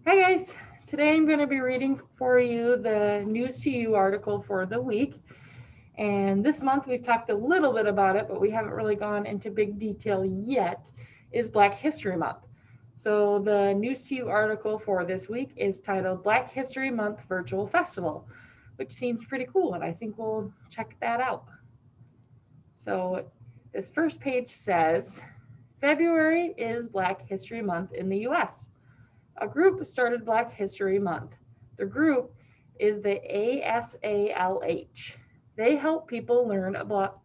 Hi guys, today I'm going to be reading for you the News to You article for the week. And this month we've talked a little bit about it, but we haven't really gone into big detail yet, is Black History Month. So the News to You article for this week is titled Black History Month Virtual Festival, which seems pretty cool, and I think we'll check that out. So this first page says February is Black History Month in the US. A group started Black History Month. The group is the ASALH. They help people learn about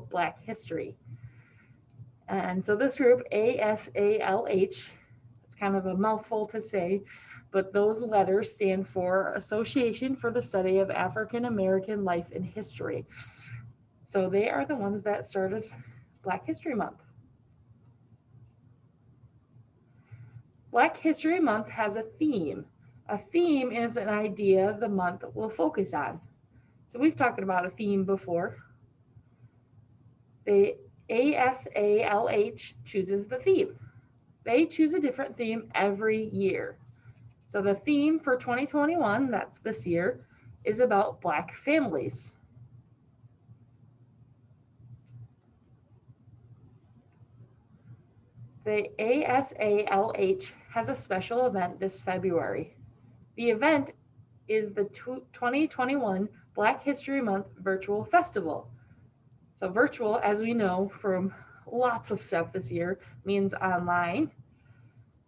Black history. And so this group, ASALH, it's kind of a mouthful to say, but those letters stand for Association for the Study of African American Life and History. So they are the ones that started Black History Month. Black History Month has a theme. A theme is an idea the month will focus on. So we've talked about a theme before. The ASALH chooses the theme. They choose a different theme every year. So the theme for 2021, that's this year, is about Black families. The ASALH has a special event this February. The event is the 2021 Black History Month Virtual Festival. So virtual, as we know from lots of stuff this year, means online.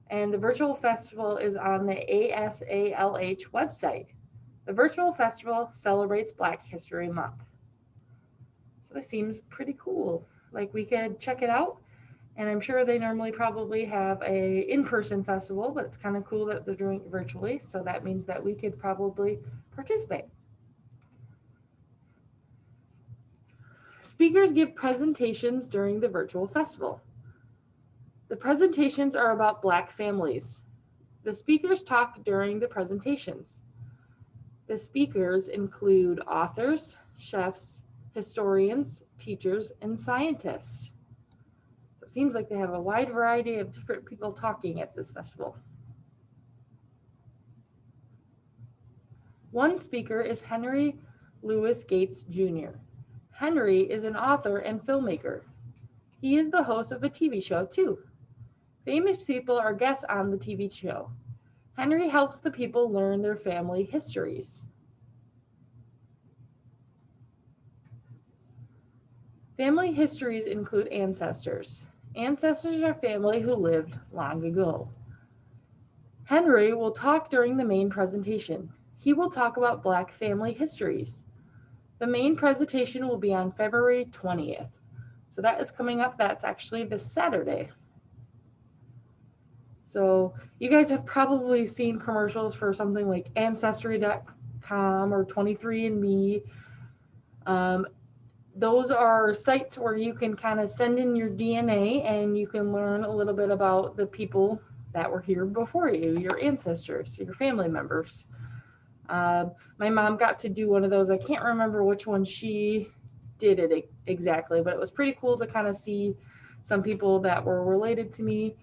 And the virtual festival is on the ASALH website. The virtual festival celebrates Black History Month. So this seems pretty cool. Like we could check it out. And I'm sure they normally probably have a in-person festival, but it's kind of cool that they're doing it virtually. So that means that we could probably participate. Speakers give presentations during the virtual festival. The presentations are about Black families. The speakers talk during the presentations. The speakers include authors, chefs, historians, teachers, and scientists. So it seems like they have a wide variety of different people talking at this festival. One speaker is Henry Louis Gates Jr. Henry is an author and filmmaker. He is the host of a TV show, too. Famous people are guests on the TV show. Henry helps the people learn their family histories. Family histories include ancestors. Ancestors are family who lived long ago. Henry will talk during the main presentation. He will talk about Black family histories. The main presentation will be on February 20th. So that is coming up. That's actually this Saturday. So you guys have probably seen commercials for something like Ancestry.com or 23andMe. Those are sites where you can kind of send in your DNA and you can learn a little bit about the people that were here before you, your ancestors, your family members. My mom got to do one of those. I can't remember which one she did it exactly, but it was pretty cool to kind of see some people that were related to me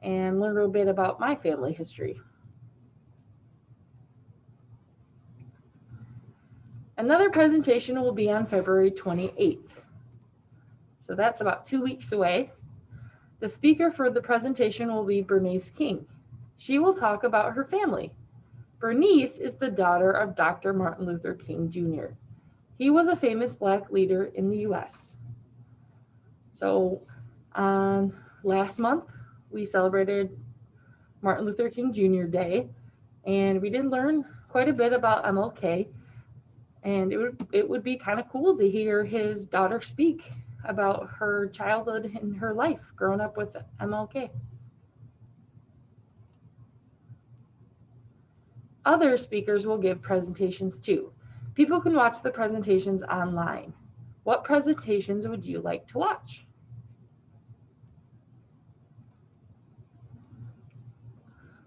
and learn a bit about my family history. Another presentation will be on February 28th. So that's about 2 weeks away. The speaker for the presentation will be Bernice King. She will talk about her family. Bernice is the daughter of Dr. Martin Luther King Jr. He was a famous Black leader in the US. So last month, we celebrated Martin Luther King Jr. Day, and we did learn quite a bit about MLK. And it would be kind of cool to hear his daughter speak about her childhood and her life growing up with MLK. Other speakers will give presentations too. People can watch the presentations online. What presentations would you like to watch?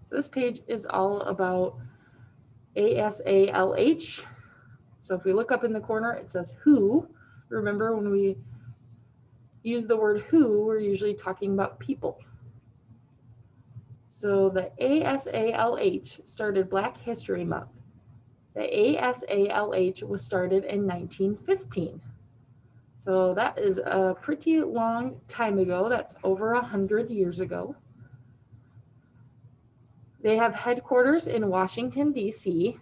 So this page is all about ASALH. So if we look up in the corner, it says who. Remember when we use the word who, we're usually talking about people. So the ASALH started Black History Month. The ASALH was started in 1915. So that is a pretty long time ago. That's over 100 years ago. They have headquarters in Washington, D.C.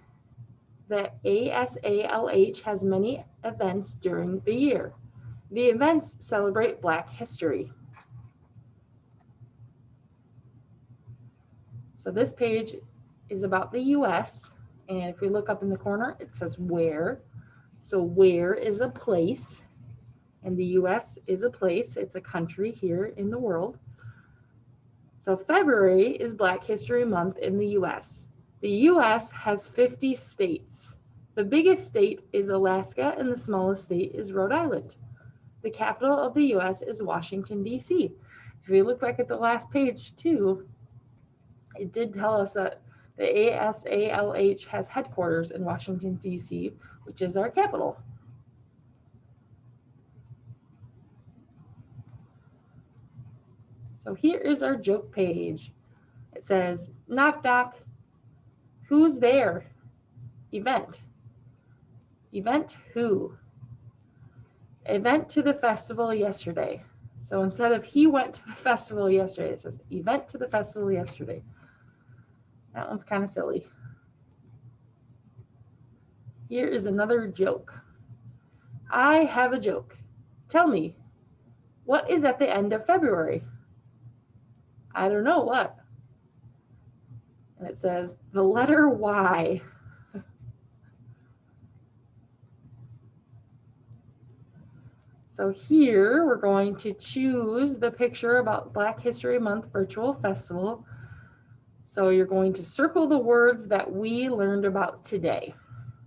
The ASALH has many events during the year. The events celebrate Black history. So this page is about the U.S. And if we look up in the corner, it says where. So where is a place, and the U.S. is a place. It's a country here in the world. So February is Black History Month in the U.S. The U.S. has 50 states. The biggest state is Alaska, and the smallest state is Rhode Island. The capital of the U.S. is Washington, D.C. If we look back at the last page too, it did tell us that the ASALH has headquarters in Washington, D.C., which is our capital. So here is our joke page. It says, knock, knock, who's there? Event. Event who? Event to the festival yesterday. So instead of he went to the festival yesterday, it says event to the festival yesterday. That one's kind of silly. Here is another joke. I have a joke. Tell me, what is at the end of February? I don't know what. And it says the letter Y. So here we're going to choose the picture about Black History Month Virtual Festival. So you're going to circle the words that we learned about today.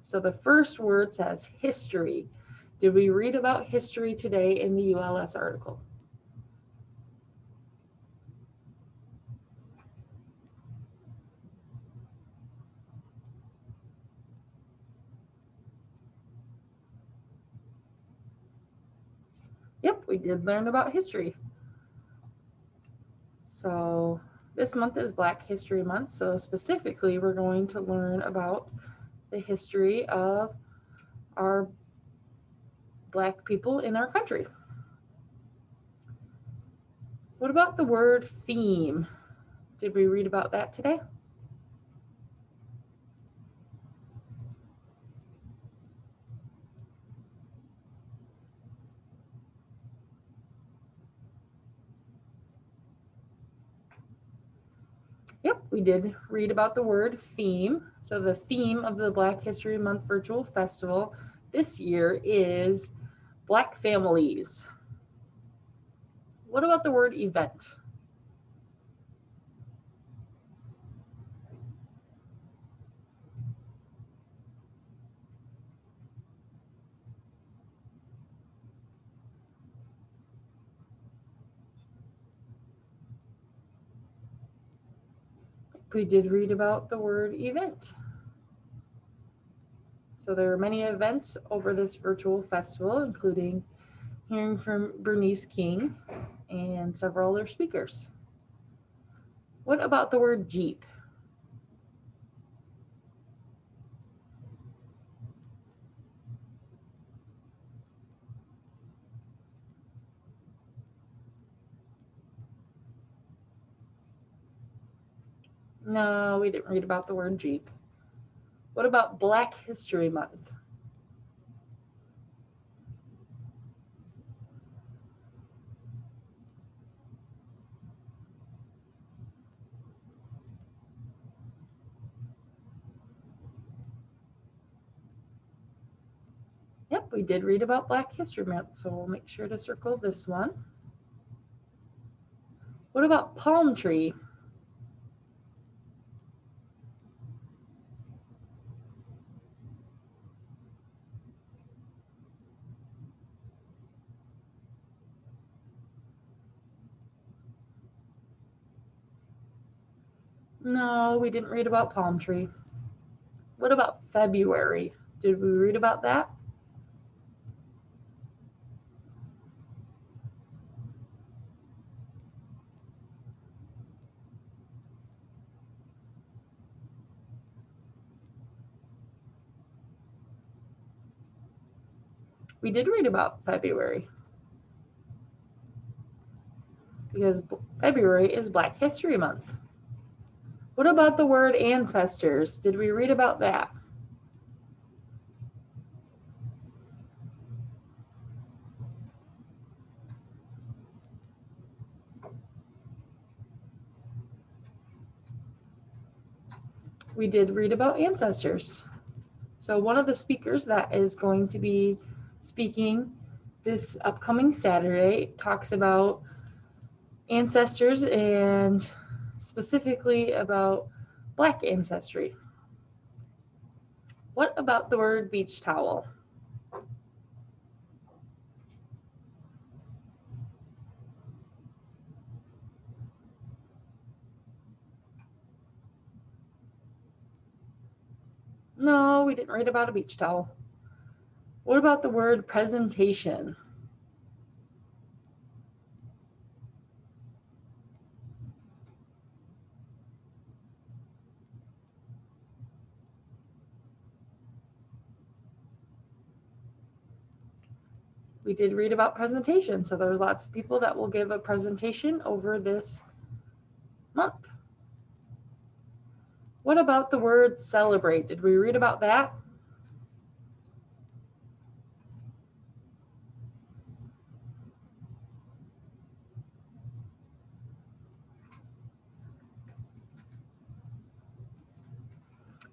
So the first word says history. Did we read about history today in the ULS article? Yep, we did learn about history. So this month is Black History Month. So specifically, we're going to learn about the history of our Black people in our country. What about the word theme? Did we read about that today? Yep, we did read about the word theme. So the theme of the Black History Month Virtual Festival this year is Black families. What about the word event? We did read about the word event. So there are many events over this virtual festival, including hearing from Bernice King and several other speakers. What about the word Jeep? No, we didn't read about the word Jeep. What about Black History Month? Yep, we did read about Black History Month, so we'll make sure to circle this one. What about palm tree? No, we didn't read about palm tree. What about February? Did we read about that? We did read about February because February is Black History Month. What about the word ancestors? Did we read about that? We did read about ancestors. So one of the speakers that is going to be speaking this upcoming Saturday talks about ancestors and specifically about Black ancestry. What about the word beach towel? No, we didn't read about a beach towel. What about the word presentation? We did read about presentation, so there's lots of people that will give a presentation over this month. What about the word celebrate? Did we read about that?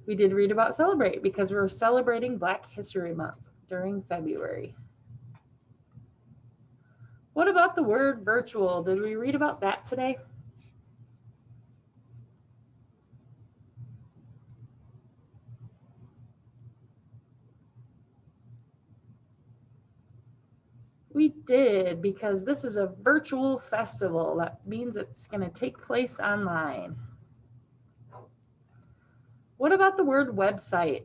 We did read about celebrate because we're celebrating Black History Month during February. What about the word virtual? Did we read about that today? We did, because this is a virtual festival. That means it's going to take place online. What about the word website?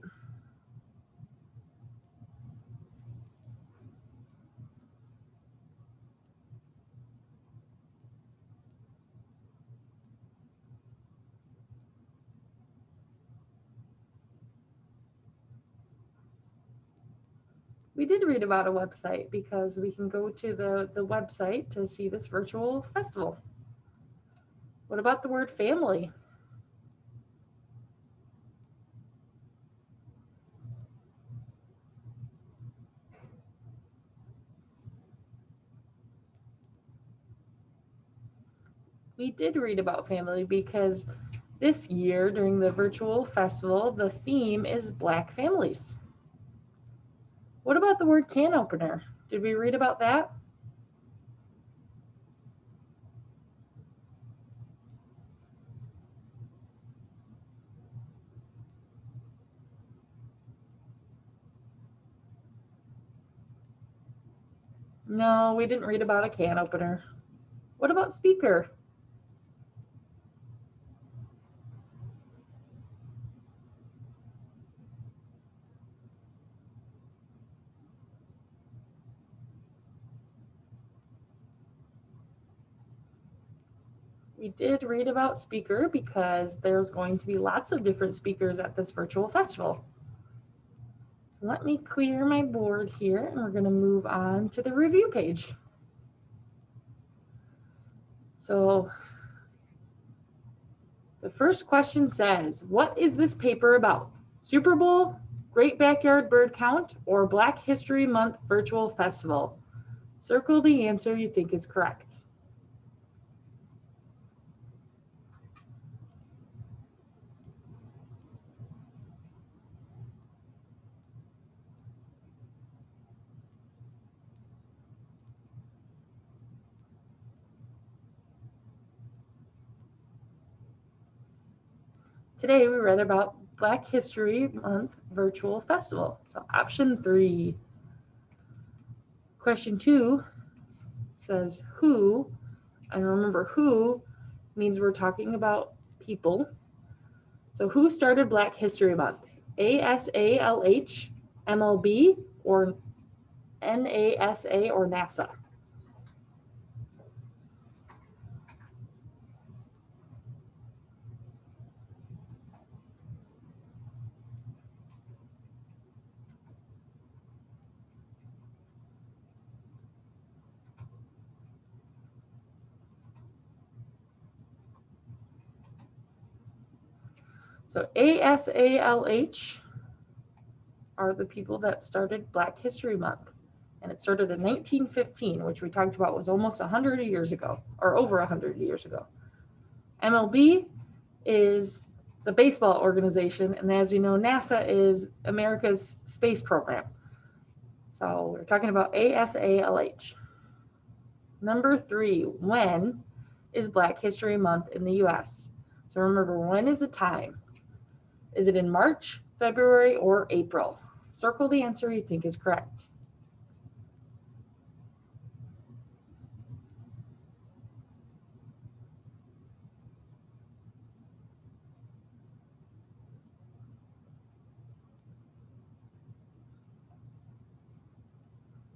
We did read about a website because we can go to the website to see this virtual festival. What about the word family? We did read about family because this year during the virtual festival, the theme is Black families. What about the word can opener? Did we read about that? No, we didn't read about a can opener. What about speaker? We did read about speaker because there's going to be lots of different speakers at this virtual festival. So let me clear my board here and we're going to move on to the review page. So the first question says, what is this paper about? Super Bowl, Great Backyard Bird Count, or Black History Month Virtual Festival? Circle the answer you think is correct. Today we read about Black History Month Virtual Festival. So option 3. Question 2 says who, and remember who means we're talking about people. So who started Black History Month? ASALH, MLB, or NASA or NASA? So ASALH are the people that started Black History Month. And it started in 1915, which we talked about was almost 100 years ago, or over 100 years ago. MLB is the baseball organization, and as you know, NASA is America's space program. So we're talking about ASALH. Number 3, when is Black History Month in the US? So remember, when is the time? Is it in March, February, or April? Circle the answer you think is correct.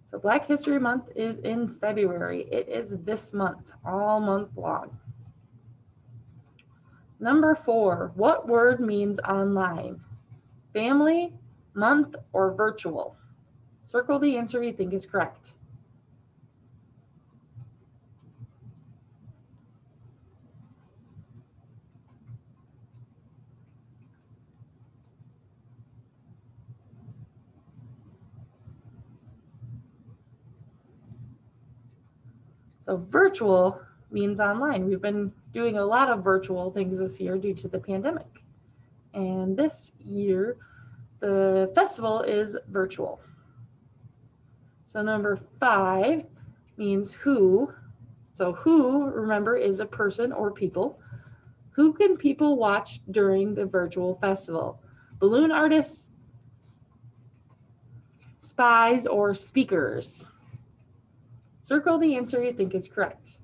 So Black History Month is in February. It is this month, all month long. Number 4, what word means online? Family, month, or virtual? Circle the answer you think is correct. So virtual means online. We've been doing a lot of virtual things this year due to the pandemic. And this year, the festival is virtual. So number 5 means who. So who, remember, is a person or people. Who can people watch during the virtual festival? Balloon artists, spies, or speakers? Circle the answer you think is correct.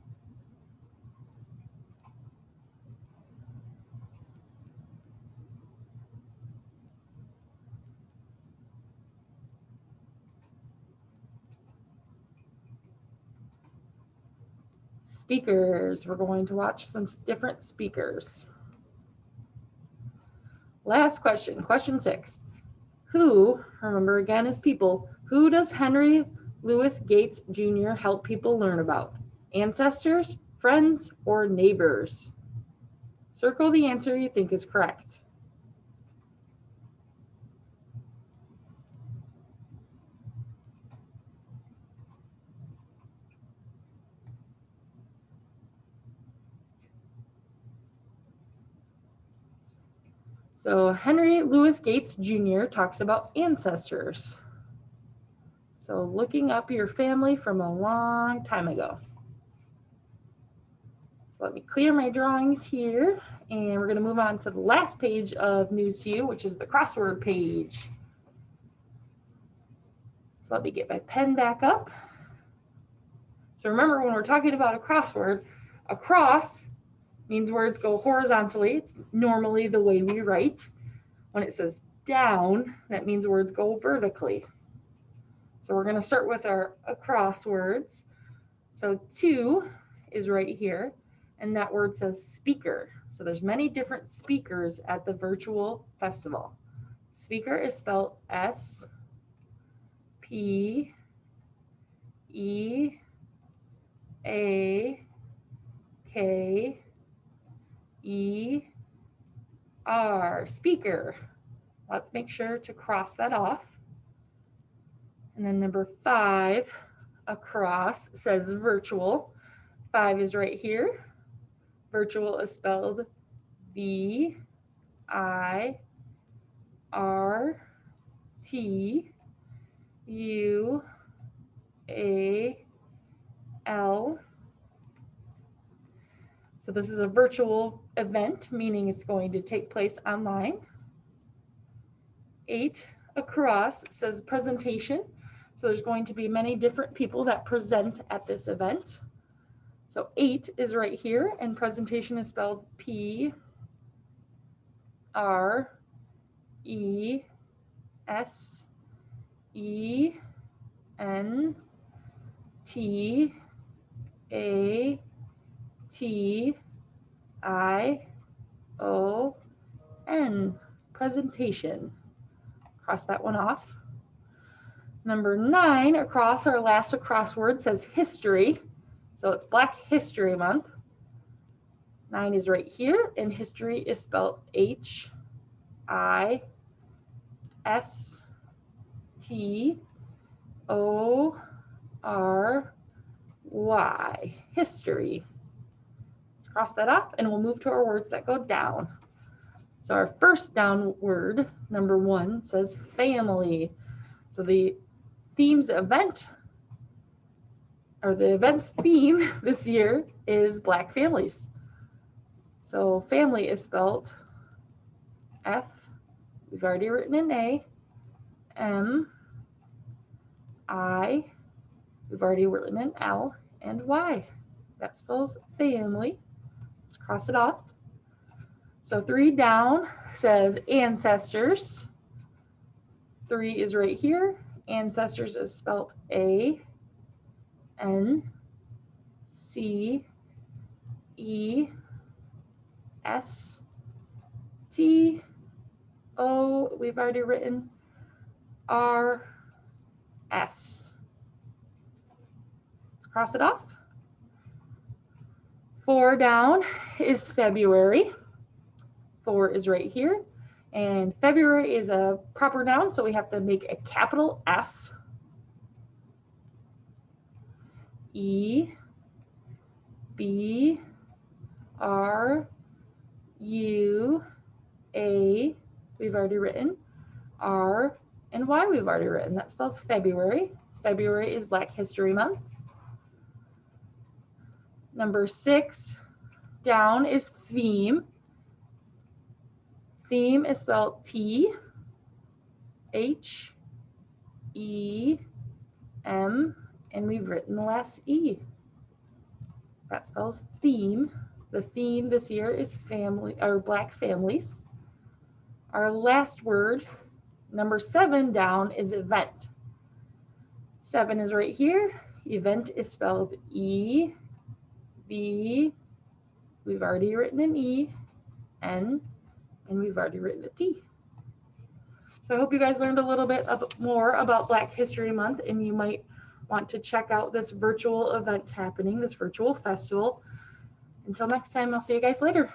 Speakers. We're going to watch some different speakers. Last question, question 6. Who, remember again, is people, who does Henry Louis Gates Jr. help people learn about? Ancestors, friends, or neighbors? Circle the answer you think is correct. So Henry Louis Gates Jr. talks about ancestors. So looking up your family from a long time ago. So let me clear my drawings here, and we're going to move on to the last page of News to You, which is the crossword page. So let me get my pen back up. So remember, when we're talking about a crossword, a cross means words go horizontally. It's normally the way we write. When it says down, that means words go vertically. So we're going to start with our across words. So 2 is right here, and that word says speaker. So there's many different speakers at the virtual festival. Speaker is spelled S-P-E-A-K-E-R, speaker. Let's make sure to cross that off. And then number 5, across, says virtual. 5 is right here. Virtual is spelled V-I-R-T-U-A-L. So this is a virtual event, meaning it's going to take place online. 8, across, says presentation. So there's going to be many different people that present at this event. So 8 is right here, and presentation is spelled P-R-E-S-E-N-T-A-T-I-O-N, presentation. Cross that one off. Number 9, across, our last across word says history. So it's Black History Month. 9 is right here, and history is spelled H-I-S-T-O-R-Y. History. Let's cross that off and we'll move to our words that go down. So our first down word, number 1, says family. So the theme's event, or the event's theme this year is Black families. So family is spelled F, we've already written an A, M, I, we've already written an L, and Y. That spells family. Let's cross it off. So 3 down says ancestors. 3 is right here. Ancestors is spelled A, N, C, E, S, T, O, we've already written R, S. Let's cross it off. 4 down is February. 4 is right here. And February is a proper noun, so we have to make a capital F, E, B, R, U, A, we've already written, R, and Y we've already written. That spells February. February is Black History Month. Number 6 down is theme. Theme is spelled T, H, E, M, and we've written the last E. That spells theme. The theme this year is family, or Black families. Our last word, number 7 down, is event. 7 is right here. Event is spelled E, B, we've already written an E, N, and we've already written a T. So I hope you guys learned a little bit more about Black History Month, and you might want to check out this virtual event happening, this virtual festival. Until next time, I'll see you guys later.